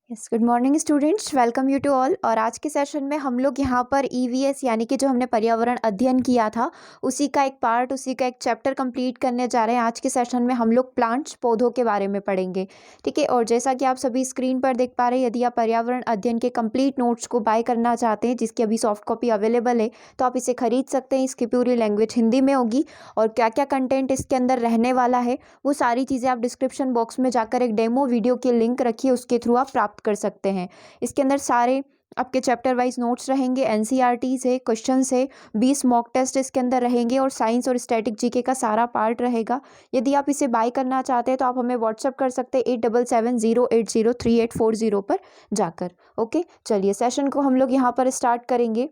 Yes, good morning students, welcome you to all. और आज के सेशन में हम लोग यहाँ पर ईवीएस यानी कि जो हमने पर्यावरण अध्ययन किया था उसी का एक पार्ट, उसी का एक चैप्टर कंप्लीट करने जा रहे हैं। आज के सेशन में हम लोग प्लांट्स, पौधों के बारे में पढ़ेंगे, ठीक है। और जैसा कि आप सभी स्क्रीन पर देख पा रहे हैं, यदि आप पर्यावरण अध्ययन के कंप्लीट नोट्स को बाय करना चाहते हैं, जिसकी अभी सॉफ्ट कॉपी अवेलेबल है, तो आप इसे खरीद सकते हैं। इसकी पूरी लैंग्वेज हिंदी में होगी और क्या क्या कंटेंट इसके अंदर रहने वाला है वो सारी चीज़ें आप डिस्क्रिप्शन बॉक्स में जाकर एक डेमो वीडियो की लिंक रखिए, उसके थ्रू आप प्राप्त कर सकते हैं। इसके अंदर सारे आपके चैप्टर वाइज नोट्स रहेंगे, एनसीईआरटीज है, क्वेश्चंस है, 20 मॉक टेस्ट इसके अंदर रहेंगे और साइंस और स्टैटिक जीके का सारा पार्ट रहेगा। यदि आप इसे बाय करना चाहते हैं तो आप हमें व्हाट्सअप कर सकते हैं 8770803840 पर जाकर। ओके, चलिए सेशन को हम लोग यहाँ पर स्टार्ट करेंगे।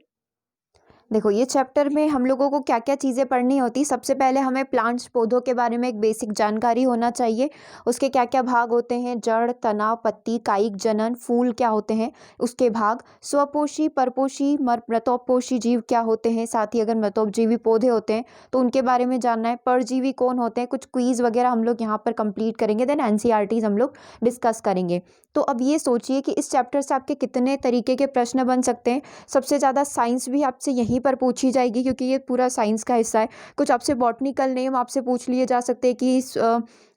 देखो, ये चैप्टर में हम लोगों को क्या क्या चीज़ें पढ़नी होती। सबसे पहले हमें प्लांट्स, पौधों के बारे में एक बेसिक जानकारी होना चाहिए। उसके क्या क्या भाग होते हैं, जड़, तना, पत्ती, कायिक, जनन, फूल क्या होते हैं, उसके भाग, स्वपोषी, परपोषी, मृतोपपोषी जीव क्या होते हैं। साथ ही अगर मृतोपजीवी पौधे होते हैं तो उनके बारे में जानना है। परजीवी कौन होते हैं, कुछ क्विज वगैरह हम लोग यहाँ पर कंप्लीट करेंगे। देन एनसीईआरटीज हम लोग डिस्कस करेंगे। तो अब ये सोचिए कि इस चैप्टर से आपके कितने तरीके के प्रश्न बन सकते हैं। सबसे ज़्यादा साइंस भी आपसे यहीं पर पूछी जाएगी, क्योंकि ये पूरा साइंस का हिस्सा है। कुछ आपसे बॉटनिकल नेम आपसे पूछ लिए जा सकते हैं कि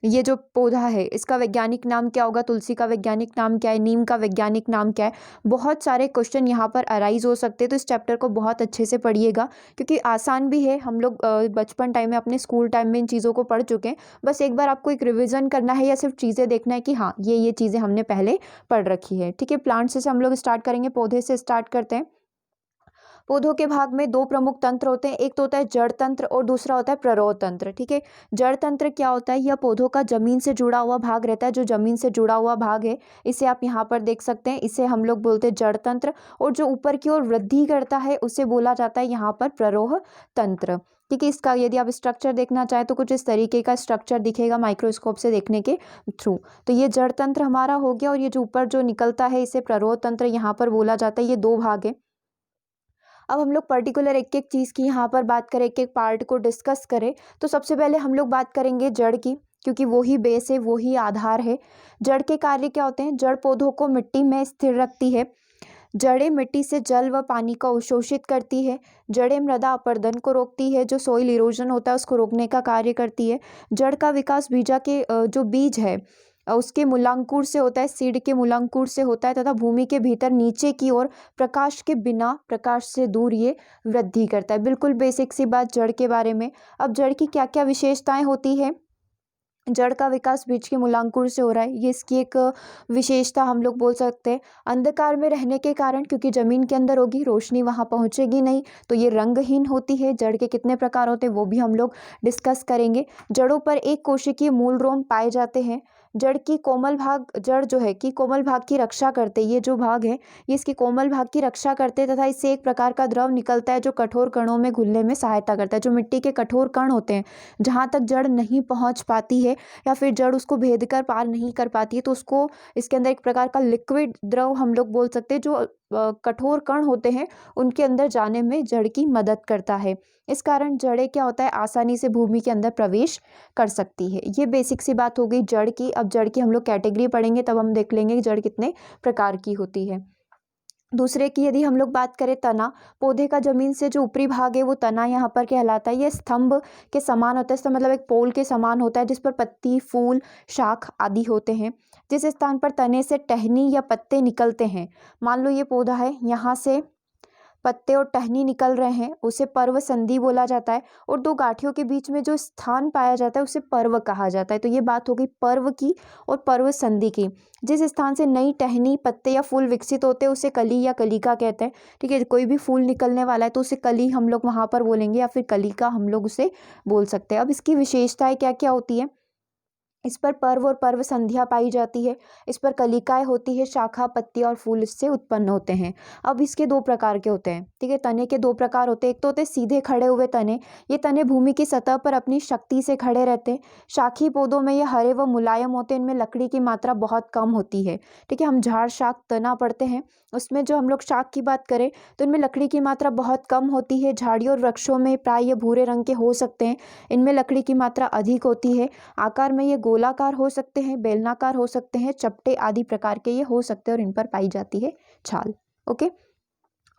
ये जो पौधा है इसका वैज्ञानिक नाम क्या होगा, तुलसी का वैज्ञानिक नाम क्या है, नीम का वैज्ञानिक नाम क्या है। बहुत सारे क्वेश्चन यहाँ पर अराइज हो सकते हैं। तो इस चैप्टर को बहुत अच्छे से पढ़िएगा, क्योंकि आसान भी है। हम लोग बचपन टाइम में, अपने स्कूल टाइम में इन चीज़ों को पढ़ चुके हैं। बस एक बार आपको एक रिविजन करना है या सिर्फ चीज़ें देखना है कि हाँ ये चीज़ें हमने पहले पढ़ रखी है, ठीक है। प्लांट से हम लोग स्टार्ट करेंगे, पौधे से स्टार्ट करते हैं। पौधों के भाग में दो प्रमुख तंत्र होते हैं, एक तो होता है जड़ तंत्र और दूसरा होता है प्ररोह तंत्र, ठीक है। जड़ तंत्र क्या होता है, यह पौधों का जमीन से जुड़ा हुआ भाग रहता है। जो जमीन से जुड़ा हुआ भाग है इसे आप यहाँ पर देख सकते हैं, इसे हम लोग बोलते हैं जड़ तंत्र। और जो ऊपर की ओर वृद्धि करता है उसे बोला जाता है यहाँ पर प्ररोह तंत्र, ठीक है। इसका यदि आप स्ट्रक्चर देखना चाहें तो कुछ इस तरीके का स्ट्रक्चर दिखेगा माइक्रोस्कोप से देखने के थ्रू। तो ये जड़ तंत्र हमारा हो गया, और ये जो ऊपर जो निकलता है इसे प्ररोह तंत्र यहाँ पर बोला जाता है। ये दो भाग है। अब हम लोग पर्टिकुलर एक एक चीज़ की यहाँ पर बात करें, एक एक पार्ट को डिस्कस करें, तो सबसे पहले हम लोग बात करेंगे जड़ की, क्योंकि वो ही बेस है, वो ही आधार है। जड़ के कार्य क्या होते हैं। जड़ पौधों को मिट्टी में स्थिर रखती है। जड़ें मिट्टी से जल व पानी को अवशोषित करती है। जड़ें मृदा अपरदन को रोकती है, जो सॉइल इरोजन होता है उसको रोकने का कार्य करती है। जड़ का विकास बीजा के जो बीज है उसके मूलांकुर से होता है, सीड के मूलांकुर से होता है, तथा भूमि के भीतर नीचे की ओर प्रकाश के बिना, प्रकाश से दूर ये वृद्धि करता है। बिल्कुल बेसिक सी बात जड़ के बारे में। अब जड़ की क्या क्या विशेषताएं होती है। जड़ का विकास बीज के मूलांकुर से हो रहा है, ये इसकी एक विशेषता हम लोग बोल सकते हैं। अंधकार में रहने के कारण, क्योंकि जमीन के अंदर होगी, रोशनी वहां पहुंचेगी नहीं, तो ये रंगहीन होती है। जड़ के कितने प्रकार होते हैं वो भी हम लोग डिस्कस करेंगे। जड़ों पर एक कोशिकीय मूल रोम पाए जाते हैं। जड़ की कोमल भाग, जड़ जो है कि कोमल भाग की रक्षा करते, ये जो भाग है ये इसकी कोमल भाग की रक्षा करते हैं, तथा इससे एक प्रकार का द्रव निकलता है जो कठोर कणों में घुलने में सहायता करता है। जो मिट्टी के कठोर कण होते हैं, जहाँ तक जड़ नहीं पहुँच पाती है या फिर जड़ उसको भेद कर पार नहीं कर पाती है, तो उसको इसके अंदर एक प्रकार का लिक्विड द्रव हम लोग बोल सकते हैं, जो कठोर कण होते हैं उनके अंदर जाने में जड़ की मदद करता है। इस कारण जड़ें क्या होता है, आसानी से भूमि के अंदर प्रवेश कर सकती है। ये बेसिक सी बात हो गई जड़ की। अब जड़ की हम लोग कैटेगरी पढ़ेंगे, तब हम देख लेंगे कि जड़ कितने प्रकार की होती है। दूसरे की यदि हम लोग बात करें, तना, पौधे का जमीन से जो ऊपरी भाग है वो तना यहाँ पर कहलाता है। ये स्तंभ के समान होता है, इसका मतलब एक पोल के समान होता है, जिस पर पत्ती, फूल, शाख आदि होते हैं। जिस स्थान पर तने से टहनी या पत्ते निकलते हैं, मान लो ये पौधा है, यहाँ से पत्ते और टहनी निकल रहे हैं, उसे पर्व संधि बोला जाता है। और दो गांठियों के बीच में जो स्थान पाया जाता है उसे पर्व कहा जाता है। तो ये बात हो गई पर्व की और पर्व संधि की। जिस स्थान से नई टहनी, पत्ते या फूल विकसित होते हैं उसे कली या कलिका कहते हैं, ठीक है। कोई भी फूल निकलने वाला है तो उसे कली हम लोग वहां पर बोलेंगे, या फिर कलिका हम लोग उसे बोल सकते हैं। अब इसकी विशेषताएं क्या क्या होती है। इस पर पर्व और पर्व संध्या पाई जाती है। इस पर कलिकाएं होती है, शाखा, पत्ती और फूल इससे उत्पन्न होते हैं। अब इसके दो प्रकार के होते हैं, ठीक है। तने के दो प्रकार होते हैं। एक तो होते हैं सीधे खड़े हुए तने। ये तने भूमि की सतह पर अपनी शक्ति से खड़े रहते हैं। शाखी पौधों में ये हरे व मुलायम होते हैं, इनमें लकड़ी की मात्रा बहुत कम होती है, ठीक है। हम झाड़, शाख, तना पढ़ते हैं, उसमें जो हम लोग शाख की बात करें तो इनमें लकड़ी की मात्रा बहुत कम होती है। झाड़ियों और वृक्षों में प्राय ये भूरे रंग के हो सकते हैं, इनमें लकड़ी की मात्रा अधिक होती है। आकार में ये गोलाकार हो सकते हैं, बेलनाकार हो सकते हैं, चपटे आदि प्रकार के ये हो सकते हैं और इन पर पाई जाती है छाल। ओके।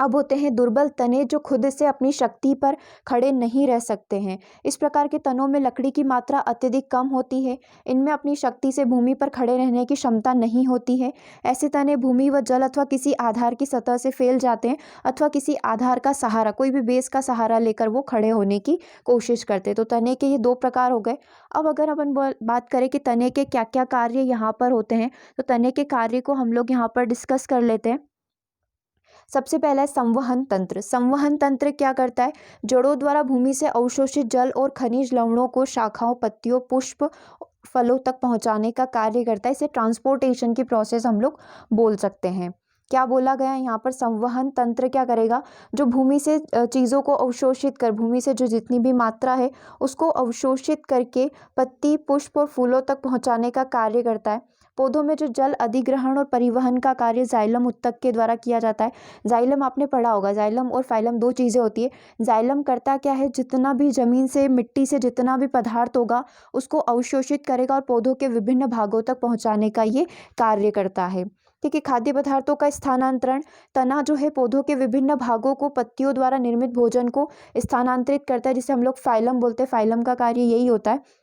अब होते हैं दुर्बल तने जो खुद से अपनी शक्ति पर खड़े नहीं रह सकते हैं। इस प्रकार के तनों में लकड़ी की मात्रा अत्यधिक कम होती है। इनमें अपनी शक्ति से भूमि पर खड़े रहने की क्षमता नहीं होती है। ऐसे तने भूमि व जल अथवा किसी आधार की सतह से फैल जाते हैं अथवा किसी आधार का सहारा, कोई भी बेस का सहारा लेकर वो खड़े होने की कोशिश करते हैं। तो तने के ये दो प्रकार हो गए। अब अगर अपन बात करें कि तने के क्या क्या कार्य यहाँ पर होते हैं, तो तने के कार्य को हम लोग यहाँ पर डिस्कस कर लेते हैं। सबसे पहला है संवहन तंत्र। संवहन तंत्र क्या करता है? जड़ों द्वारा भूमि से अवशोषित जल और खनिज लवणों को शाखाओं, पत्तियों, पुष्प, फलों तक पहुंचाने का कार्य करता है। इसे ट्रांसपोर्टेशन की प्रोसेस हम लोग बोल सकते हैं। क्या बोला गया है यहाँ पर? संवहन तंत्र क्या करेगा? जो भूमि से चीज़ों को अवशोषित कर, भूमि से जो जितनी भी मात्रा है उसको अवशोषित करके पत्ती, पुष्प और फूलों तक पहुंचाने का कार्य करता है। पौधों में जो जल अधिग्रहण और परिवहन का कार्य जाइलम उत्तक के द्वारा किया जाता है। जाइलम आपने पढ़ा होगा, जाइलम और फाइलम दो चीज़ें होती है। जाइलम करता क्या है? जितना भी जमीन से, मिट्टी से जितना भी पदार्थ होगा उसको अवशोषित करेगा और पौधों के विभिन्न भागों तक पहुंचाने का ये कार्य करता है। ठीक है। खाद्य पदार्थों का स्थानांतरण। तना जो है पौधों के विभिन्न भागों को पत्तियों द्वारा निर्मित भोजन को स्थानांतरित करता है, जिसे हम लोग फाइलम बोलते हैं। फाइलम का कार्य यही होता है।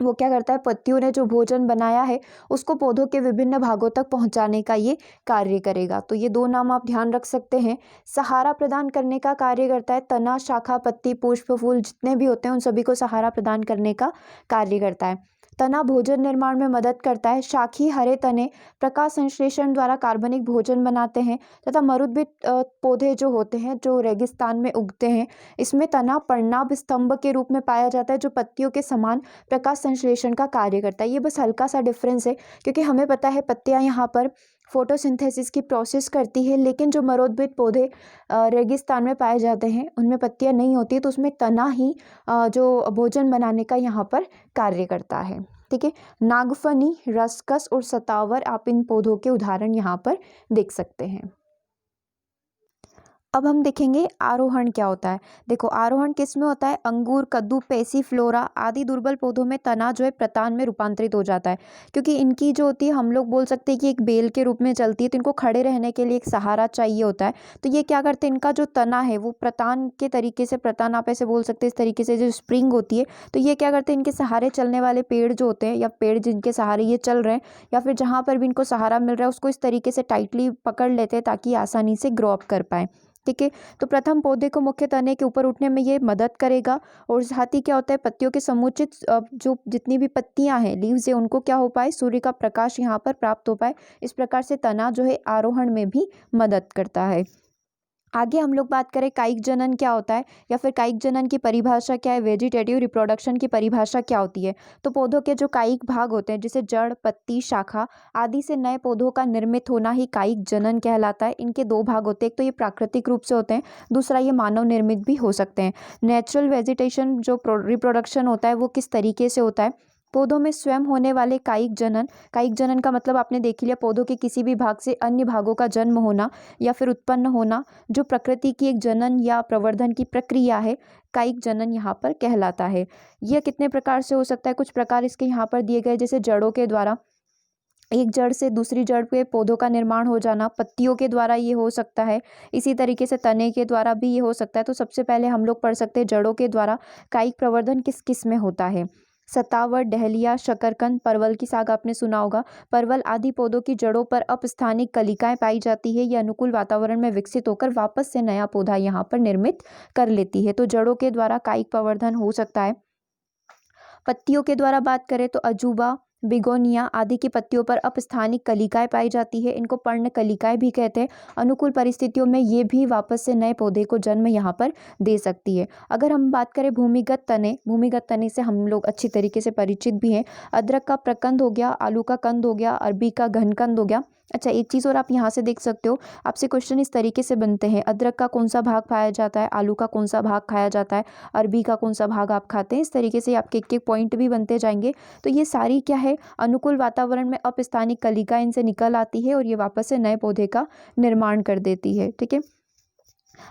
वो क्या करता है? पत्तियों ने जो भोजन बनाया है उसको पौधों के विभिन्न भागों तक पहुंचाने का ये कार्य करेगा। तो ये दो नाम आप ध्यान रख सकते हैं। सहारा प्रदान करने का कार्य करता है। तना, शाखा, पत्ती, पुष्प, फूल जितने भी होते हैं उन सभी को सहारा प्रदान करने का कार्य करता है। तना भोजन निर्माण में मदद करता है। शाखी हरे तने प्रकाश संश्लेषण द्वारा कार्बनिक भोजन बनाते हैं तथा मरुद्भिद पौधे जो होते हैं जो रेगिस्तान में उगते हैं, इसमें तना पर्णाभ स्तंभ के रूप में पाया जाता है जो पत्तियों के समान प्रकाश संश्लेषण का कार्य करता है। ये बस हल्का सा डिफरेंस है, क्योंकि हमें पता है पत्तियां यहाँ पर फोटोसिंथेसिस की प्रोसेस करती है, लेकिन जो मरुद्भिद पौधे रेगिस्तान में पाए जाते हैं उनमें पत्तियां नहीं होती, तो उसमें तना ही जो भोजन बनाने का यहाँ पर कार्य करता है। ठीक है। नागफनी, रसकस और सतावर आप इन पौधों के उदाहरण यहाँ पर देख सकते हैं। अब हम देखेंगे आरोहण क्या होता है। देखो, आरोहण किस में होता है? अंगूर, कद्दू, पैसीफ्लोरा आदि दुर्बल पौधों में तना जो है प्रतान में रूपांतरित हो जाता है, क्योंकि इनकी जो होती है हम लोग बोल सकते हैं कि एक बेल के रूप में चलती है, तो इनको खड़े रहने के लिए एक सहारा चाहिए होता है। तो ये क्या करते हैं? इनका जो तना है वो प्रतान के तरीके से, प्रतान आप ऐसे बोल सकते हैं इस तरीके से, जो स्प्रिंग होती है, तो ये क्या करते हैं? इनके सहारे चलने वाले पेड़ जो होते हैं या पेड़ जिनके सहारे ये चल रहे हैं या फिर जहाँ पर भी इनको सहारा मिल रहा है उसको इस तरीके से टाइटली पकड़ लेते हैं ताकि आसानी से ग्रो अप कर पाए। ठीक है। तो प्रथम पौधे को मुख्य तने के ऊपर उठने में ये मदद करेगा, और साथ ही क्या होता है? पत्तियों के समुचित जो जितनी भी पत्तियां हैं, लीव्स है, उनको क्या हो पाए? सूर्य का प्रकाश यहाँ पर प्राप्त हो पाए। इस प्रकार से तना जो है आरोहण में भी मदद करता है। आगे हम लोग बात करें कायिक जनन क्या होता है, या फिर कायिक जनन की परिभाषा क्या है, वेजिटेटिव रिप्रोडक्शन की परिभाषा क्या होती है। तो पौधों के जो कायिक भाग होते हैं, जैसे जड़, पत्ती, शाखा आदि से नए पौधों का निर्मित होना ही कायिक जनन कहलाता है। इनके दो भाग होते हैं, एक तो ये प्राकृतिक रूप से होते हैं, दूसरा ये मानव निर्मित भी हो सकते हैं। नेचुरल वेजिटेशन जो रिप्रोडक्शन होता है वो किस तरीके से होता है? पौधों में स्वयं होने वाले कायिक जनन। कायिक जनन का मतलब आपने देख लिया, पौधों के किसी भी भाग से अन्य भागों का जन्म होना या फिर उत्पन्न होना, जो प्रकृति की एक जनन या प्रवर्धन की प्रक्रिया है, कायिक जनन यहाँ पर कहलाता है। यह कितने प्रकार से हो सकता है? कुछ प्रकार इसके यहाँ पर दिए गए, जैसे जड़ों के द्वारा, एक जड़ से दूसरी जड़ पे पौधों का निर्माण हो जाना, पत्तियों के द्वारा ये हो सकता है, इसी तरीके से तने के द्वारा भी ये हो सकता है। तो सबसे पहले हम लोग पढ़ सकते हैं जड़ों के द्वारा कायिक प्रवर्धन किस किस में होता है। सतावर, डहलिया, शकरकंद, परवल की साग आपने सुना होगा। परवल आदि पौधों की जड़ों पर अपस्थानिक कलिकाएं पाई जाती है। ये अनुकूल वातावरण में विकसित होकर वापस से नया पौधा यहाँ पर निर्मित कर लेती है। तो जड़ों के द्वारा कायिक प्रवर्धन हो सकता है। पत्तियों के द्वारा बात करें तो अजूबा, बिगोनिया आदि की पत्तियों पर अपस्थानिक कलिकाएं पाई जाती है। इनको पर्ण कलिकाएं भी कहते हैं। अनुकूल परिस्थितियों में ये भी वापस से नए पौधे को जन्म यहाँ पर दे सकती है। अगर हम बात करें भूमिगत तने, भूमिगत तने से हम लोग अच्छी तरीके से परिचित भी हैं। अदरक का प्रकंद हो गया, आलू का कंद हो गया, अरबी का घनकंद हो गया। अच्छा, एक चीज़ और आप यहाँ से देख सकते हो, आपसे क्वेश्चन इस तरीके से बनते हैं, अदरक का कौन सा भाग खाया जाता है, आलू का कौन सा भाग खाया जाता है, अरबी का कौन सा भाग आप खाते हैं। इस तरीके से आपके एक एक पॉइंट भी बनते जाएंगे। तो ये सारी क्या है? अनुकूल वातावरण में अपस्थानिक कलिका इनसे निकल आती है और ये वापस से नए पौधे का निर्माण कर देती है। ठीक है।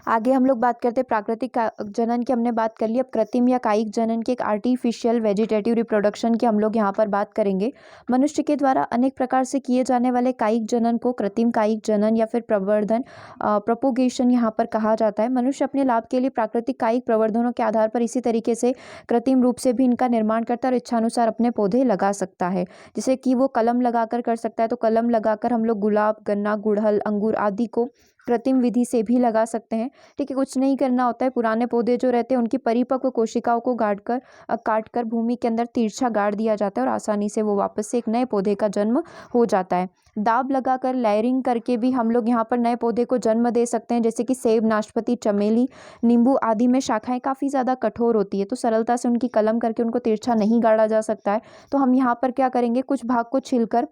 आगे हम लोग बात करते हैं प्राकृतिक जनन की, हमने बात कर ली। अब कृत्रिम या कायिक जनन की, एक आर्टिफिशियल वेजिटेटिव रिप्रोडक्शन की हम लोग यहाँ पर बात करेंगे। मनुष्य के द्वारा अनेक प्रकार से किए जाने वाले कायिक जनन को कृत्रिम कायिक जनन या फिर प्रवर्धन प्रोपोगेशन यहाँ पर कहा जाता है। मनुष्य अपने लाभ के लिए प्राकृतिक कायिक प्रवर्धनों के आधार पर इसी तरीके से कृत्रिम रूप से भी इनका निर्माण करता है और इच्छानुसार अपने पौधे लगा सकता है। जैसे कि वो कलम लगाकर कर सकता है, तो कलम लगाकर हम लोग गुलाब, गन्ना, गुड़हल, अंगूर आदि को कृत्रिम विधि से भी लगा सकते हैं। ठीक है, कुछ नहीं करना होता है। पुराने पौधे जो रहते हैं उनकी परिपक्व कोशिकाओं को काट कर भूमि के अंदर तिरछा गाड़ दिया जाता है और आसानी से वो वापस से एक नए पौधे का जन्म हो जाता है। दाब लगाकर लेयरिंग करके भी हम लोग यहाँ पर नए पौधे को जन्म दे सकते हैं। जैसे कि सेब, नाशपाती, चमेली, नींबू आदि में शाखाएं काफ़ी ज़्यादा कठोर होती है, तो सरलता से उनकी कलम करके उनको तिरछा नहीं गाड़ा जा सकता है। तो हम यहाँ पर क्या करेंगे, कुछ भाग को छीलकर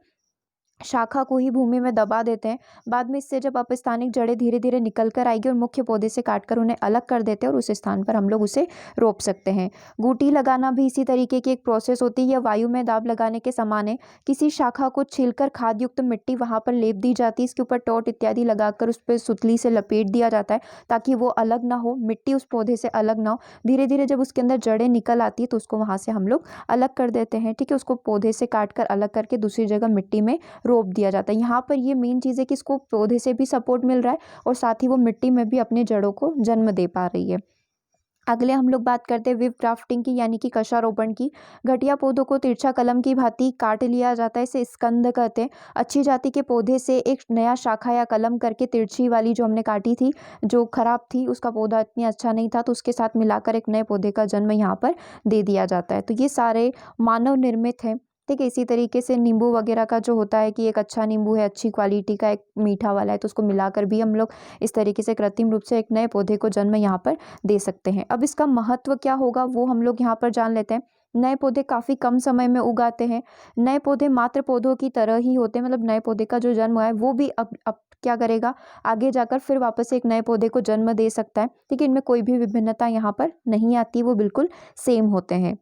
शाखा को ही भूमि में दबा देते हैं। बाद में इससे जब अपस्थानिक जड़ें धीरे धीरे निकल कर आएगी और मुख्य पौधे से काटकर उन्हें अलग कर देते हैं और उस स्थान पर हम लोग उसे रोप सकते हैं। गूटी लगाना भी इसी तरीके की एक प्रोसेस होती है। यह वायु में दाब लगाने के समान है। किसी शाखा को छीलकर खाद युक्त मिट्टी वहां पर लेप दी जाती है। इसके ऊपर टोट इत्यादि लगाकर उस पर सुतली से लपेट दिया जाता है ताकि वो अलग ना हो, मिट्टी उस पौधे से अलग ना हो। धीरे धीरे जब उसके अंदर जड़ें निकल आती है तो उसको वहां से हम लोग अलग कर देते हैं। ठीक है, उसको पौधे से काट कर अलग करके दूसरी जगह मिट्टी में रोप दिया जाता है। यहाँ पर ये मेन चीज़ है कि इसको पौधे से भी सपोर्ट मिल रहा है और साथ ही वो मिट्टी में भी अपने जड़ों को जन्म दे पा रही है। अगले हम लोग बात करते हैं विव ग्राफ्टिंग की, यानी कि कशारोपण की। घटिया पौधों को तिरछा कलम की भांति काट लिया जाता है, इसे स्कंद कहते हैं। अच्छी जाति के पौधे से एक नया शाखा या कलम करके तिरछी वाली जो हमने काटी थी, जो खराब थी, उसका पौधा इतनी अच्छा नहीं था, तो उसके साथ मिलाकर एक नए पौधे का जन्म यहाँ पर दे दिया जाता है। तो ये सारे मानव निर्मित हैं। ठीक है, इसी तरीके से नींबू वगैरह का जो होता है कि एक अच्छा नींबू है, अच्छी क्वालिटी का, एक मीठा वाला है, तो उसको मिलाकर भी हम लोग इस तरीके से कृत्रिम रूप से एक नए पौधे को जन्म यहाँ पर दे सकते हैं। अब इसका महत्व क्या होगा वो हम लोग यहाँ पर जान लेते हैं। नए पौधे काफ़ी कम समय में उगाते हैं। नए पौधे मात्र पौधों की तरह ही होते हैं, मतलब नए पौधे का जो जन्म हुआ है वो भी अब क्या करेगा, आगे जाकर फिर वापस एक नए पौधे को जन्म दे सकता है। ठीक है, इनमें कोई भी विभिन्नता यहाँ पर नहीं आती, वो बिल्कुल सेम होते हैं।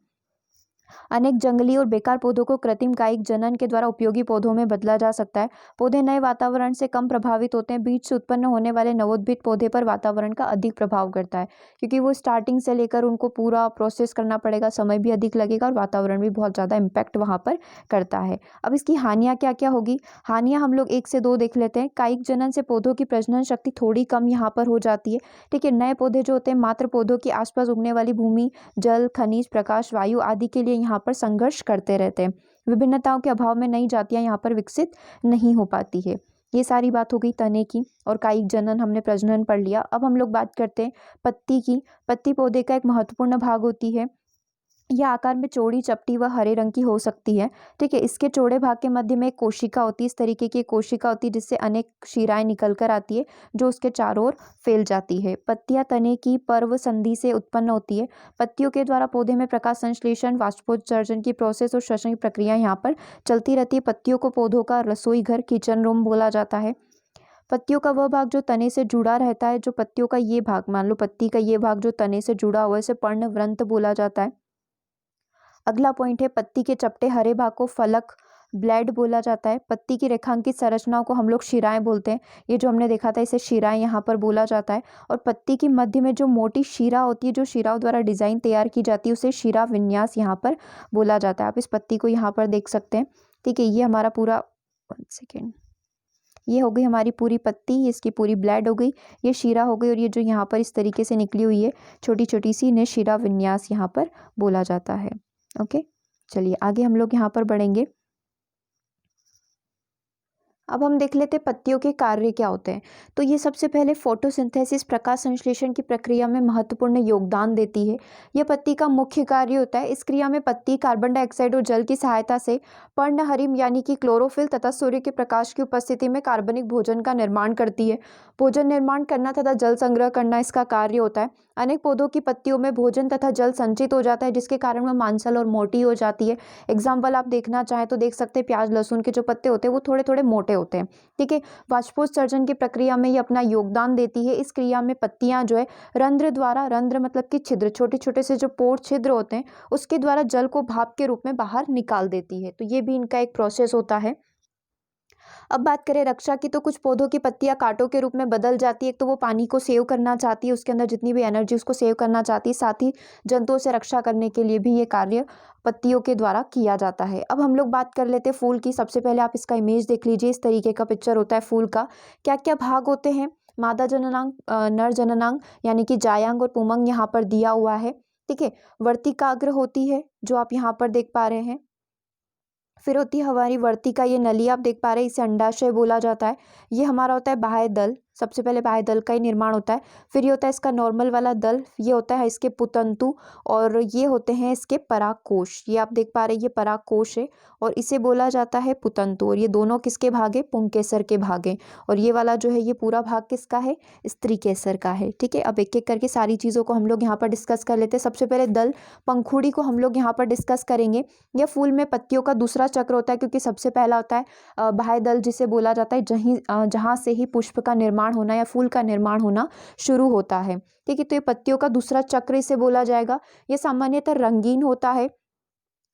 अनेक जंगली और बेकार पौधों को कृत्रिम कायिक जनन के द्वारा उपयोगी पौधों में बदला जा सकता है। पौधे नए वातावरण से कम प्रभावित होते हैं। बीज से उत्पन्न होने वाले नवोद्भिद पौधे पर वातावरण का अधिक प्रभाव करता है, क्योंकि वो स्टार्टिंग से लेकर उनको पूरा प्रोसेस करना पड़ेगा, समय भी अधिक लगेगा और वातावरण भी बहुत ज़्यादा इम्पैक्ट वहाँ पर करता है। अब इसकी हानियाँ क्या क्या होगी, हानियाँ हम लोग 1 से 2 देख लेते हैं। कायिक जनन से पौधों की प्रजनन शक्ति थोड़ी कम यहाँ पर हो जाती है। ठीक है, नए पौधे जो होते हैं मात्र पौधों के आसपास उगने वाली भूमि, जल, खनिज, प्रकाश, वायु आदि के लिए यहाँ पर संघर्ष करते रहते हैं। विभिन्नताओं के अभाव में नई जातियां यहाँ पर विकसित नहीं हो पाती है। ये सारी बात हो गई तने की, और कायिक जनन हमने प्रजनन पढ़ लिया। अब हम लोग बात करते हैं पत्ती की। पत्ती पौधे का एक महत्वपूर्ण भाग होती है। यह आकार में चौड़ी, चपटी व हरे रंग की हो सकती है। ठीक है, इसके चौड़े भाग के मध्य में एक कोशिका होती है। इस तरीके की एक कोशिका होती है जिससे अनेक शिराएं निकल कर आती है जो उसके चारों ओर फैल जाती है। पत्तियां तने की पर्व संधि से उत्पन्न होती है। पत्तियों के द्वारा पौधे में प्रकाश संश्लेषण, वाष्पोत्सर्जन की प्रोसेस और श्वसन की प्रक्रिया यहाँ पर चलती रहती है। पत्तियों को पौधों का रसोई घर, किचन रूम बोला जाता है। पत्तियों का वह भाग जो तने से जुड़ा रहता है, जो पत्तियों का ये भाग, मान लो पत्ती का ये भाग जो तने से जुड़ा हुआ है, इसे पर्णवृंत बोला जाता है। अगला पॉइंट है पत्ती के चपटे हरे भाग को फलक, ब्लेड बोला जाता है। पत्ती की रेखांकित संरचनाओं को हम लोग शिराएं बोलते हैं। ये जो हमने देखा था इसे शिराएं यहाँ पर बोला जाता है। और पत्ती की मध्य में जो मोटी शिरा होती है, जो शिराओं द्वारा डिजाइन तैयार की जाती है, उसे शिरा विन्यास यहाँ पर बोला जाता है। आप इस पत्ती को यहाँ पर देख सकते हैं। ठीक है, ये हमारा पूरा, 1 सेकेंड, ये हो गई हमारी पूरी पत्ती, ये इसकी पूरी ब्लेड हो गई, ये शिरा हो गई, और ये जो यहाँ पर इस तरीके से निकली हुई है छोटी छोटी सी, इन्हें शिरा विन्यास यहाँ पर बोला जाता है। ओके, चलिए आगे हम लोग यहाँ पर बढ़ेंगे। अब हम देख लेते हैं पत्तियों के कार्य क्या होते हैं। तो ये सबसे पहले फोटोसिंथेसिस, प्रकाश संश्लेषण की प्रक्रिया में महत्वपूर्ण योगदान देती है। यह पत्ती का मुख्य कार्य होता है। इस क्रिया में पत्ती कार्बन डाइऑक्साइड और जल की सहायता से पर्णहरिम यानी कि क्लोरोफिल तथा सूर्य के प्रकाश की उपस्थिति में कार्बनिक भोजन का निर्माण करती है। भोजन निर्माण करना तथा जल संग्रह करना इसका कार्य होता है। अनेक पौधों की पत्तियों में भोजन तथा जल संचित हो जाता है, जिसके कारण वह मांसल और मोटी हो जाती है। एग्जाम्पल आप देखना चाहें तो देख सकते हैं, प्याज लहसुन के जो पत्ते होते हैं वो थोड़े थोड़े मोटे होते हैं। ठीक है, वाष्पोत्सर्जन की प्रक्रिया में ये अपना योगदान देती है। इस क्रिया में पत्तियां जो है रंध्र द्वारा, रंध्र मतलब कि छिद्र, छोटे छोटे से जो पोर छिद्र होते हैं उसके द्वारा जल को भाप के रूप में बाहर निकाल देती है। तो ये भी इनका एक प्रोसेस होता है। अब बात करें रक्षा की, तो कुछ पौधों की पत्तियां कांटों के रूप में बदल जाती है। एक तो वो पानी को सेव करना चाहती है, उसके अंदर जितनी भी एनर्जी उसको सेव करना चाहती है, साथ ही जंतुओं से रक्षा करने के लिए भी ये कार्य पत्तियों के द्वारा किया जाता है। अब हम लोग बात कर लेते हैं फूल की। सबसे पहले आप इसका इमेज देख लीजिए, इस तरीके का पिक्चर होता है फूल का। क्या क्या भाग होते हैं? मादा जननांग, नर जननांग यानी कि जायांग और पुमंग यहाँ पर दिया हुआ है। ठीक है। वर्तिकाग्र होती है जो आप यहाँ पर देख पा रहे हैं। फिर होती है हमारी वर्तिका, ये नली आप देख पा रहे हैं, इसे अंडाशय बोला जाता है। ये हमारा होता है बाह्य दल, सबसे पहले बाह्य दल का ही निर्माण होता है। फिर ये होता है इसका नॉर्मल वाला दल, ये होता है इसके पुतंतु, और ये होते हैं इसके परागकोश। ये आप देख पा रहे हैं, ये परागकोश है और इसे बोला जाता है पुतंतु। और ये दोनों किसके भाग है? पुंकेसर के भाग है। और ये वाला जो है ये पूरा भाग किसका है? स्त्री केसर का है। ठीक है। अब एक एक करके सारी चीज़ों को हम लोग यहाँ पर डिस्कस कर लेते हैं। सबसे पहले दल पंखुड़ी को हम लोग यहाँ पर डिस्कस करेंगे। यह फूल में पत्तियों का दूसरा चक्र होता है, क्योंकि सबसे पहला होता है बाह्य दल, जिसे बोला जाता है जहाँ से ही पुष्प का निर्माण होना या फूल का निर्माण होना शुरू होता है। ठीक है। तो ये पत्तियों का दूसरा चक्र इसे बोला जाएगा। ये सामान्यतः रंगीन होता है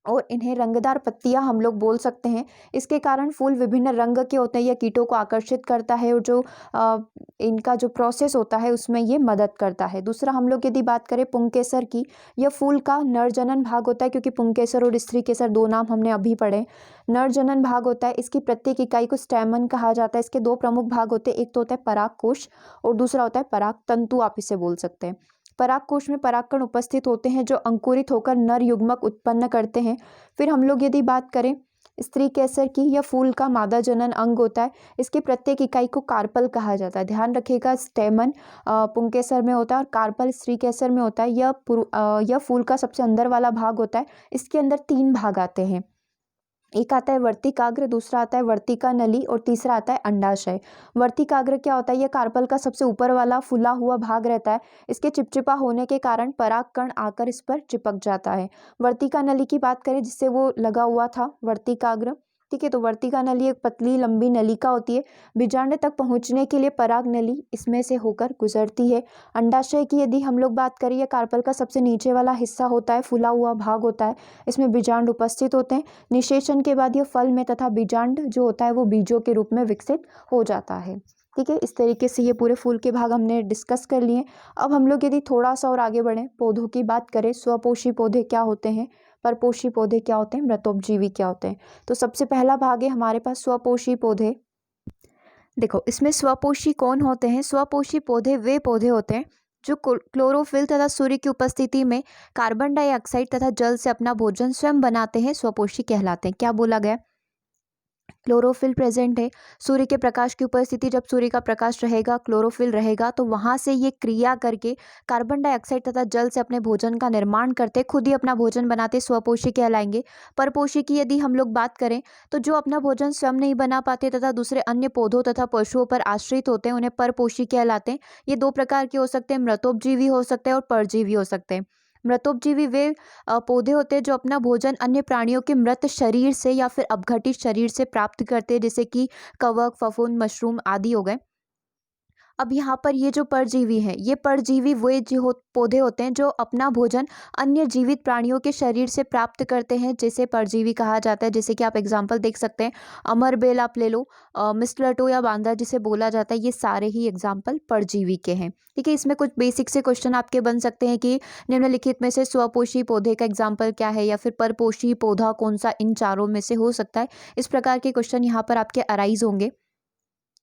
और इन्हें रंगदार पत्तियां हम लोग बोल सकते हैं। इसके कारण फूल विभिन्न रंग के होते हैं, यह कीटों को आकर्षित करता है और जो इनका जो प्रोसेस होता है उसमें ये मदद करता है। दूसरा हम लोग यदि बात करें पुंकेसर की, यह फूल का नरजनन भाग होता है, क्योंकि पुंकेसर और स्त्री केसर दो नाम हमने अभी पढ़े। नरजनन भाग होता है, इसकी प्रत्येक इकाई को स्टैमन कहा जाता है। इसके दो प्रमुख भाग होते हैं, एक तो होता है परागकोश और दूसरा होता है पराग तंतु, आप इसे बोल सकते हैं। परागकोश में परागकण उपस्थित होते हैं जो अंकुरित होकर नर युग्मक उत्पन्न करते हैं। फिर हम लोग यदि बात करें स्त्री केसर की, यह फूल का मादा जनन अंग होता है। इसके प्रत्येक इकाई को कार्पल कहा जाता है। ध्यान रखिएगा, स्टेमन पुंकेसर में होता है और कार्पल स्त्री केसर में होता है। यह फूल का सबसे अंदर वाला भाग होता है। इसके अंदर 3 भाग आते हैं, एक आता है वर्तिकाग्र, दूसरा आता है वर्तिका नली और तीसरा आता है अंडाशय। वर्तिकाग्र क्या होता है? यह कार्पल का सबसे ऊपर वाला फुला हुआ भाग रहता है। इसके चिपचिपा होने के कारण परागकण आकर इस पर चिपक जाता है। वर्तिका नली की बात करें जिससे वो लगा हुआ था वर्तिकाग्र। ठीक है। तो वर्तिका नली एक पतली लंबी नलिका होती है। बीजांड तक पहुंचने के लिए पराग नली इसमें से होकर गुजरती है। अंडाशय की यदि हम लोग बात करें, यह कार्पल का सबसे नीचे वाला हिस्सा होता है, फुला हुआ भाग होता है। इसमें बीजांड उपस्थित होते हैं। निषेचन के बाद यह फल में तथा बीजांड जो होता है वो बीजों के रूप में विकसित हो जाता है। ठीक है। इस तरीके से ये पूरे फूल के भाग हमने डिस्कस कर लिए। अब हम लोग यदि थोड़ा सा और आगे बढ़ें, पौधों की बात करें, स्वपोषी पौधे क्या होते हैं, परपोषी पौधे क्या होते हैं, मृतोपजीवी क्या होते हैं। तो सबसे पहला भाग है हमारे पास स्वपोषी पौधे। देखो, इसमें स्वपोषी कौन होते हैं? स्वपोषी पौधे वे पौधे होते हैं जो क्लोरोफिल तथा सूर्य की उपस्थिति में कार्बन डाइऑक्साइड तथा जल से अपना भोजन स्वयं बनाते हैं, स्वपोषी कहलाते हैं। क्या बोला गया? क्लोरोफिल प्रेजेंट है। सूर्य के प्रकाश की उपस्थिति, जब सूर्य का प्रकाश रहेगा, क्लोरोफिल रहेगा, तो वहाँ से ये क्रिया करके कार्बन डाइऑक्साइड तथा जल से अपने भोजन का निर्माण करते, खुद ही अपना भोजन बनाते, स्वपोषी कहलाएंगे। परपोषी की यदि हम लोग बात करें तो जो अपना भोजन स्वयं नहीं बना पाते तथा दूसरे अन्य पौधों तथा पशुओं पर आश्रित होते हैं, उन्हें परपोषी कहलाते हैं। ये 2 प्रकार के हो सकते हैं, मृतोपजीवी हो सकते हैं और परजीवी हो सकते हैं। मृतोपजीवी वे पौधे होते हैं जो अपना भोजन अन्य प्राणियों के मृत शरीर से या फिर अपघटित शरीर से प्राप्त करते हैं, जैसे कि कवक, फफूंद, मशरूम आदि हो गए। अब यहाँ पर ये जो परजीवी हैं, ये परजीवी वे पौधे होते हैं जो अपना भोजन अन्य जीवित प्राणियों के शरीर से प्राप्त करते हैं, जिसे परजीवी कहा जाता है। जैसे कि आप एग्जांपल देख सकते हैं, अमरबेल आप ले लो, मिस्टलेटो या बांदा जिसे बोला जाता है, ये सारे ही एग्जाम्पल परजीवी के हैं। ठीक है। इसमें कुछ बेसिक से क्वेश्चन आपके बन सकते हैं कि निम्नलिखित में से स्वपोषी पौधे का एग्जाम्पल क्या है, या फिर परपोषी पौधा कौन सा इन चारों में से हो सकता है। इस प्रकार के क्वेश्चन यहाँ पर आपके अराइज होंगे।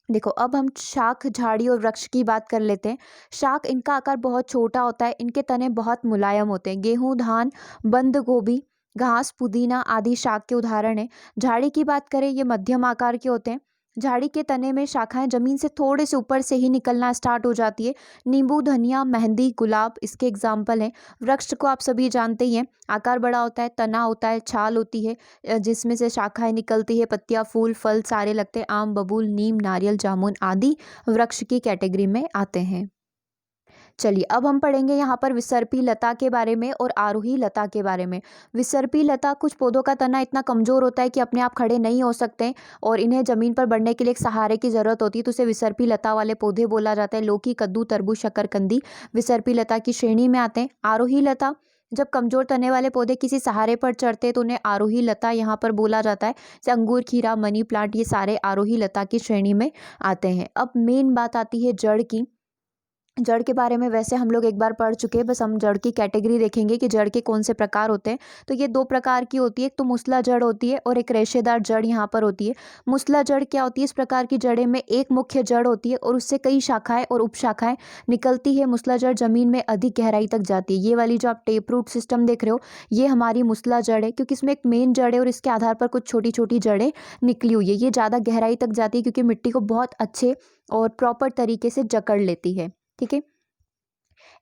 देखो, अब हम शाख, झाड़ी और वृक्ष की बात कर लेते हैं। शाख, इनका आकार बहुत छोटा होता है, इनके तने बहुत मुलायम होते हैं। गेहूं, धान, बंद गोभी, घास, पुदीना आदि शाख के उदाहरण हैं। झाड़ी की बात करें, ये मध्यम आकार के होते हैं। झाड़ी के तने में शाखाएं जमीन से थोड़े से ऊपर से ही निकलना स्टार्ट हो जाती है। नींबू, धनिया, मेहंदी, गुलाब इसके एग्जाम्पल हैं। वृक्ष को आप सभी जानते ही हैं, आकार बड़ा होता है, तना होता है, छाल होती है जिसमें से शाखाएं निकलती है, पत्तियां, फूल, फल सारे लगते हैं। आम, बबूल, नीम, नारियल, जामुन आदि वृक्ष की कैटेगरी में आते हैं। चलिए, अब हम पढ़ेंगे यहाँ पर विसर्पी लता के बारे में और आरोही लता के बारे में। विसर्पी लता, कुछ पौधों का तना इतना कमजोर होता है कि अपने आप खड़े नहीं हो सकते और इन्हें जमीन पर बढ़ने के लिए एक सहारे की जरूरत होती है, तो उसे विसर्पी लता वाले पौधे बोला जाता है। लौकी, कद्दू, तरबूज, शकरकंदी विसर्पी लता की श्रेणी में आते हैं। आरोही लता, जब कमजोर तने वाले पौधे किसी सहारे पर चढ़ते हैं तो उन्हें आरोही लता यहाँ पर बोला जाता है। जैसे अंगूर, खीरा, मनी प्लांट, ये सारे आरोही लता की श्रेणी में आते हैं। अब मेन बात आती है जड़ की। जड़ के बारे में वैसे हम लोग एक बार पढ़ चुके हैं, बस हम जड़ की कैटेगरी देखेंगे कि जड़ के कौन से प्रकार होते हैं। तो ये दो प्रकार की होती है, एक तो मूसला जड़ होती है और एक रेशेदार जड़ यहाँ पर होती है। मूसला जड़ क्या होती है? इस प्रकार की जड़ें में एक मुख्य जड़ होती है और उससे कई शाखाएं और उपशाखाएं निकलती है। मूसला जड़ जमीन में अधिक गहराई तक जाती है। ये वाली जो आप टेप रूट सिस्टम देख रहे हो, ये हमारी मूसला जड़ है, क्योंकि इसमें एक मेन जड़ है और इसके आधार पर कुछ छोटी छोटी जड़ें निकली हुई है। ये ज़्यादा गहराई तक जाती है क्योंकि मिट्टी को बहुत अच्छे और प्रॉपर तरीके से जकड़ लेती है। ठीक है,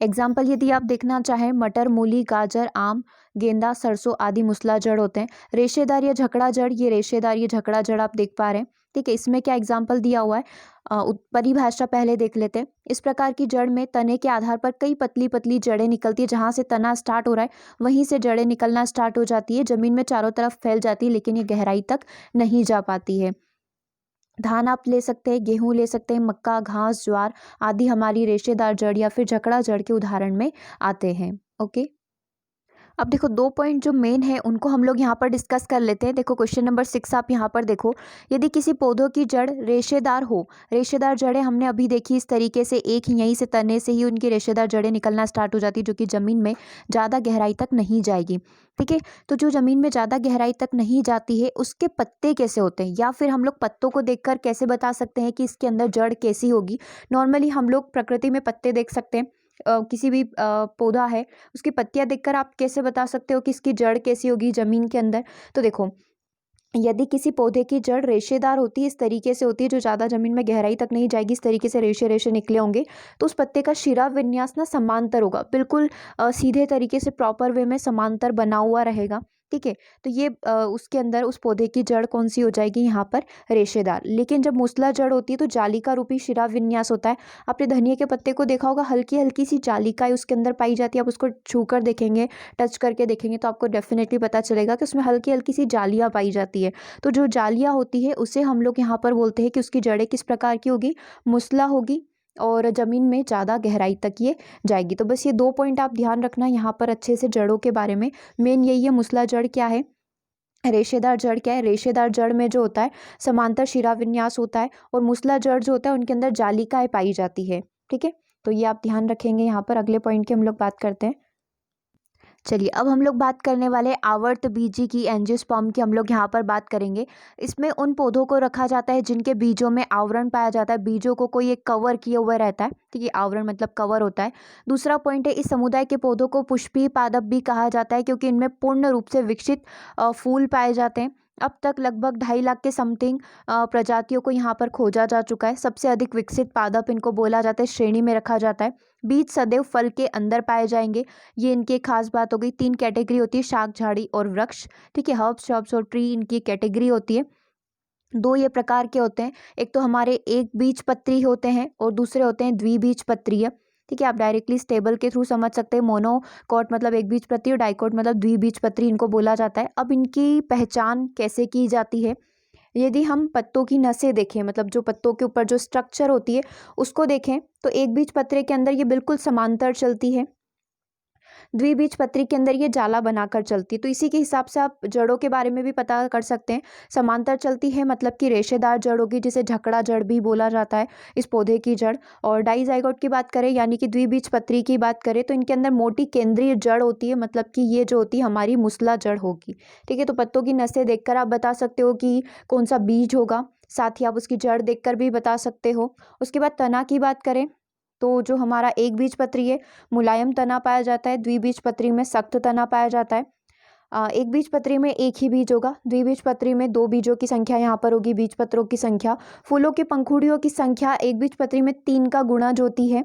एग्जाम्पल यदि आप देखना चाहें, मटर, मूली, गाजर, आम, गेंदा, सरसों आदि मूसला जड़ होते हैं। रेशेदार या झकड़ा जड़, ये रेशेदार या झकड़ा जड़ आप देख पा रहे हैं। ठीक है, इसमें क्या एग्जाम्पल दिया हुआ है, परिभाषा पहले देख लेते हैं। इस प्रकार की जड़ में तने के आधार पर कई पतली पतली जड़ें निकलती है। जहाँ से तना स्टार्ट हो रहा है वहीं से जड़ें निकलना स्टार्ट हो जाती है, जमीन में चारों तरफ फैल जाती है, लेकिन ये गहराई तक नहीं जा पाती है। धान आप ले सकते हैं, गेहूं ले सकते हैं, मक्का, घास, ज्वार आदि हमारी रेशेदार जड़ या फिर झकड़ा जड़ के उदाहरण में आते हैं। ओके, अब देखो दो पॉइंट जो मेन है उनको हम लोग यहाँ पर डिस्कस कर लेते हैं। देखो क्वेश्चन नंबर 6 आप यहाँ पर देखो, यदि किसी पौधों की जड़ रेशेदार हो, रेशेदार जड़ें हमने अभी देखी इस तरीके से, एक ही यहीं से तने से ही उनकी रेशेदार जड़ें निकलना स्टार्ट हो जाती है, जो कि ज़मीन में ज़्यादा गहराई तक नहीं जाएगी। ठीक है, तो जो ज़मीन में ज़्यादा गहराई तक नहीं जाती है उसके पत्ते कैसे होते हैं, या फिर हम लोग पत्तों को देखकर कैसे बता सकते हैं कि इसके अंदर जड़ कैसी होगी। नॉर्मली हम लोग प्रकृति में पत्ते देख सकते हैं, किसी भी पौधा है उसकी पत्तियां देखकर आप कैसे बता सकते हो कि इसकी जड़ कैसी होगी ज़मीन के अंदर। तो देखो, यदि किसी पौधे की जड़ रेशेदार होती है, इस तरीके से होती है जो ज़्यादा ज़मीन में गहराई तक नहीं जाएगी, इस तरीके से रेशे रेशे निकले होंगे, तो उस पत्ते का शिरा विन्यास ना समांतर होगा, बिल्कुल सीधे तरीके से प्रॉपर वे में समांतर बना हुआ रहेगा। ठीक है, तो ये उसके अंदर उस पौधे की जड़ कौन सी हो जाएगी, यहाँ पर रेशेदार। लेकिन जब मूसला जड़ होती है तो जालिका रूपी शिरा विन्यास होता है। आपने धनिया के पत्ते को देखा होगा, हल्की हल्की सी जालिकाएं उसके अंदर पाई जाती है। आप उसको छू कर देखेंगे, टच करके देखेंगे तो आपको डेफिनेटली पता चलेगा कि उसमें हल्की हल्की सी जालियाँ पाई जाती है। तो जो जालियाँ होती है उसे हम लोग यहाँ पर बोलते हैं कि उसकी जड़ें किस प्रकार की होगी, मूसला होगी और ज़मीन में ज़्यादा गहराई तक ये जाएगी। तो बस ये दो पॉइंट आप ध्यान रखना यहाँ पर अच्छे से जड़ों के बारे में। मेन यही है, मूसला जड़ क्या है, रेशेदार जड़ क्या है। रेशेदार जड़ में जो होता है समांतर शिरा विन्यास होता है, और मूसला जड़ जो होता है उनके अंदर जालिकाएं पाई जाती है। ठीक है, तो ये आप ध्यान रखेंगे। यहाँ पर अगले पॉइंट की हम लोग बात करते हैं। चलिए, अब हम लोग बात करने वाले आवर्त बीजी की, एंजियोस्पर्म की हम लोग यहाँ पर बात करेंगे। इसमें उन पौधों को रखा जाता है जिनके बीजों में आवरण पाया जाता है, बीजों को कोई एक कवर किया हुआ रहता है। ठीक है, आवरण मतलब कवर होता है। दूसरा पॉइंट है, इस समुदाय के पौधों को पुष्पीय पादप भी कहा जाता है, क्योंकि इनमें पूर्ण रूप से विकसित फूल पाए जाते हैं। अब तक लगभग 2.5 लाख के समथिंग प्रजातियों को यहाँ पर खोजा जा चुका है। सबसे अधिक विकसित पादप इनको बोला जाता है, श्रेणी में रखा जाता है। बीज सदैव फल के अंदर पाए जाएंगे, ये इनकी एक खास बात हो गई। 3 कैटेगरी होती है, शाक, झाड़ी और वृक्ष। ठीक है, हर्ब्स, श्रब्स और ट्री इनकी कैटेगरी होती है। 2 ये प्रकार के होते हैं, एक तो हमारे एक बीज पत्री होते हैं और दूसरे होते हैं द्विबीजपत्रीय। ठीक है, आप डायरेक्टली इस टेबल के थ्रू समझ सकते हैं। मोनोकॉट मतलब एक बीजपत्री और डाइकोट मतलब द्विबीजपत्री इनको बोला जाता है। अब इनकी पहचान कैसे की जाती है, यदि हम पत्तों की नसें देखें, मतलब जो पत्तों के ऊपर जो स्ट्रक्चर होती है उसको देखें, तो एक बीजपत्री के अंदर ये बिल्कुल समांतर चलती है, द्विबीजपत्री के अंदर ये जाला बनाकर चलती है। तो इसी के हिसाब से आप जड़ों के बारे में भी पता कर सकते हैं। समांतर चलती है मतलब कि रेशेदार जड़ होगी, जिसे झकड़ा जड़ भी बोला जाता है इस पौधे की जड़। और डाइजाइगोट की बात करें यानी कि द्विबीजपत्री की बात करें, तो इनके अंदर मोटी केंद्रीय जड़ होती है, मतलब कि ये जो होती है हमारी मूसला जड़ होगी। ठीक है, तो पत्तों की नसें देखकर आप बता सकते हो कि कौन सा बीज होगा, साथ ही आप उसकी जड़ देखकर भी बता सकते हो। उसके बाद तना की बात करें, तो जो हमारा एक बीजपत्री है मुलायम तना पाया जाता है, द्विबीजपत्री में सख्त तना पाया जाता है। एक बीजपत्री में एक ही बीज होगा, द्विबीजपत्री में 2 बीजों की संख्या यहाँ पर होगी, बीजपत्रों की संख्या। फूलों की पंखुड़ियों की संख्या एक बीजपत्री में 3 का गुणज होती है,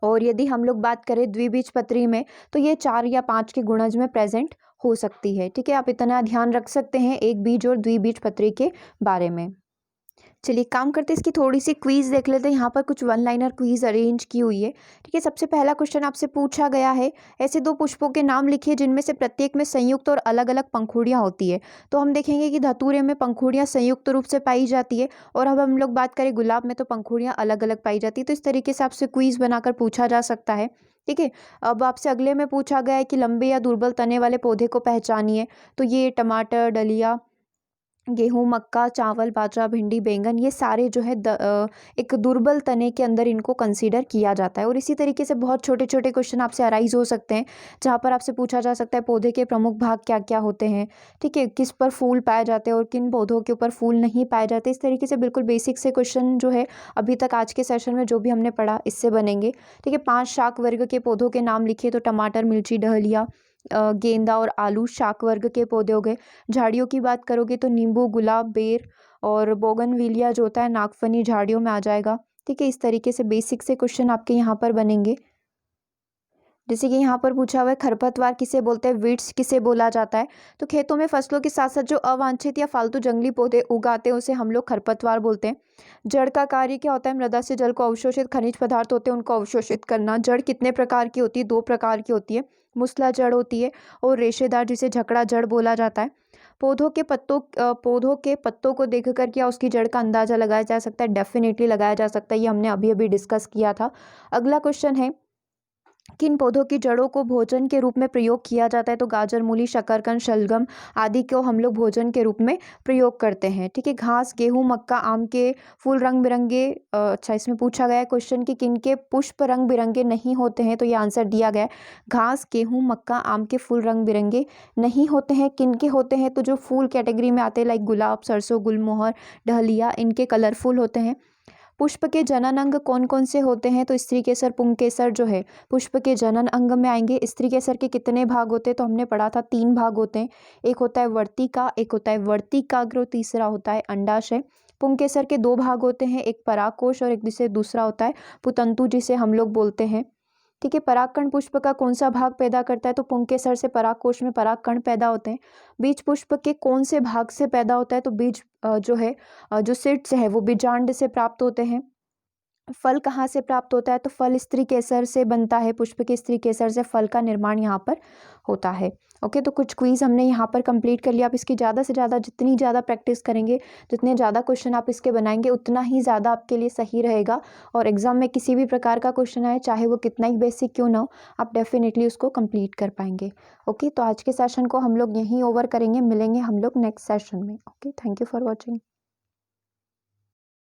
और यदि हम लोग बात करें द्विबीजपत्री में तो ये 4 या 5 के गुणज में प्रेजेंट हो सकती है। ठीक है, आप इतना ध्यान रख सकते हैं एक बीज और द्विबीजपत्री के बारे में। चलिए, काम करते हैं, इसकी थोड़ी सी क्वीज देख लेते हैं। यहाँ पर कुछ वन लाइनर क्वीज अरेंज की हुई है। ठीक है, सबसे पहला क्वेश्चन आपसे पूछा गया है, ऐसे 2 पुष्पों के नाम लिखिए जिनमें से प्रत्येक में संयुक्त और अलग अलग पंखुड़ियाँ होती है। तो हम देखेंगे कि धतूरे में पंखुड़ियाँ संयुक्त रूप से पाई जाती है, और अब हम लोग बात करें गुलाब में तो पंखुड़ियाँ अलग अलग पाई जाती है। तो इस तरीके से आपसे क्वीज बनाकर पूछा जा सकता है। ठीक है। अब आपसे अगले में पूछा गया है कि लंबे या दुर्बल तने वाले पौधे को पहचानिए। तो ये टमाटर, डलिया, गेहूँ, मक्का, चावल, बाजरा, भिंडी, बैंगन, ये सारे जो है एक दुर्बल तने के अंदर इनको कंसीडर किया जाता है। और इसी तरीके से बहुत छोटे-छोटे क्वेश्चन आपसे अराइज़ हो सकते हैं, जहाँ पर आपसे पूछा जा सकता है पौधे के प्रमुख भाग क्या-क्या होते हैं, ठीक है? किस पर फूल पाए जाते हैं और किन पौधों के ऊपर फूल नहीं पाए जाते। इस तरीके से बिल्कुल बेसिक से क्वेश्चन जो है अभी तक आज के सेशन में जो भी हमने पढ़ा इससे बनेंगे, ठीक है? 5 शाक वर्ग के पौधों के नाम लिखिए। तो टमाटर, मिर्ची, डहलिया, गेंदा और आलू शाक वर्ग के पौधे हो गए। झाड़ियों की बात करोगे तो नींबू, गुलाब, बेर और बोगनविलिया जो होता है नागफनी झाड़ियों में आ जाएगा, ठीक है। इस तरीके से बेसिक से क्वेश्चन आपके यहाँ पर बनेंगे। जैसे कि यहाँ पर पूछा हुआ है खरपतवार किसे बोलते हैं, वीड्स किसे बोला जाता है। तो खेतों में फसलों के साथ साथ जो अवांछित या फालतू जंगली पौधे उगाते हैं उसे हम लोग खरपतवार बोलते हैं। जड़ का कार्य क्या होता है, मृदा से जल को अवशोषित, खनिज पदार्थ होते हैं उनको अवशोषित करना। जड़ कितने प्रकार की होती है, 2 प्रकार की होती है। मूसला जड़ होती है और रेशेदार जिसे झकड़ा जड़ बोला जाता है। पौधों के पत्तों को देखकर क्या उसकी जड़ का अंदाजा लगाया जा सकता है, डेफिनेटली लगाया जा सकता है। ये हमने अभी अभी डिस्कस किया था। अगला क्वेश्चन है किन पौधों की जड़ों को भोजन के रूप में प्रयोग किया जाता है। तो गाजर, मूली, शकरकंद, शलगम आदि को हम लोग भोजन के रूप में प्रयोग करते हैं, ठीक है। घास, गेहूं, मक्का, आम के फूल रंग बिरंगे, अच्छा इसमें पूछा गया है क्वेश्चन कि किनके पुष्प रंग बिरंगे नहीं होते हैं। तो ये आंसर दिया गया है घास, गेहूं, मक्का, आम के फूल रंग बिरंगे नहीं होते हैं। किनके होते हैं, तो जो फूल कैटेगरी में आते हैं लाइक गुलाब, सरसों, गुलमोहर, डहलिया, इनके कलरफुल होते हैं। पुष्प के जनन अंग कौन कौन से होते हैं। तो स्त्री केसर, पुंकेसर जो है पुष्प के जनन अंग में आएंगे। स्त्री केसर के कितने भाग होते हैं, तो हमने पढ़ा था 3 भाग होते हैं। एक होता है वर्तिका, एक होता है वर्तिकाग्र, तीसरा होता है अंडाशय। पुंकेसर के 2 भाग होते हैं, एक परागकोश और एक जिसे दूसरा होता है पुतंतु जिसे हम लोग बोलते हैं, ठीक है। परागकण पुष्प का कौन सा भाग पैदा करता है, तो पुंकेसर से परागकोश में परागकण पैदा होते हैं। बीज पुष्प के कौन से भाग से पैदा होता है, तो बीज जो है जो सीड्स है वो बीजांड से प्राप्त होते हैं। फल कहाँ से प्राप्त होता है, तो फल स्त्री केसर से बनता है। पुष्प के स्त्री केसर से फल का निर्माण यहाँ पर होता है। ओके, तो कुछ क्विज हमने यहाँ पर कंप्लीट कर लिया। आप इसकी ज़्यादा से ज़्यादा जितनी ज़्यादा प्रैक्टिस करेंगे, जितने ज़्यादा क्वेश्चन आप इसके बनाएंगे उतना ही ज़्यादा आपके लिए सही रहेगा। और एग्जाम में किसी भी प्रकार का क्वेश्चन आए, चाहे वो कितना ही बेसिक क्यों ना हो, आप डेफिनेटली उसको कंप्लीट कर पाएंगे। ओके, तो आज के सेशन को हम लोग यहीं ओवर करेंगे। मिलेंगे हम लोग नेक्स्ट सेशन में। Okay, thank you for watching.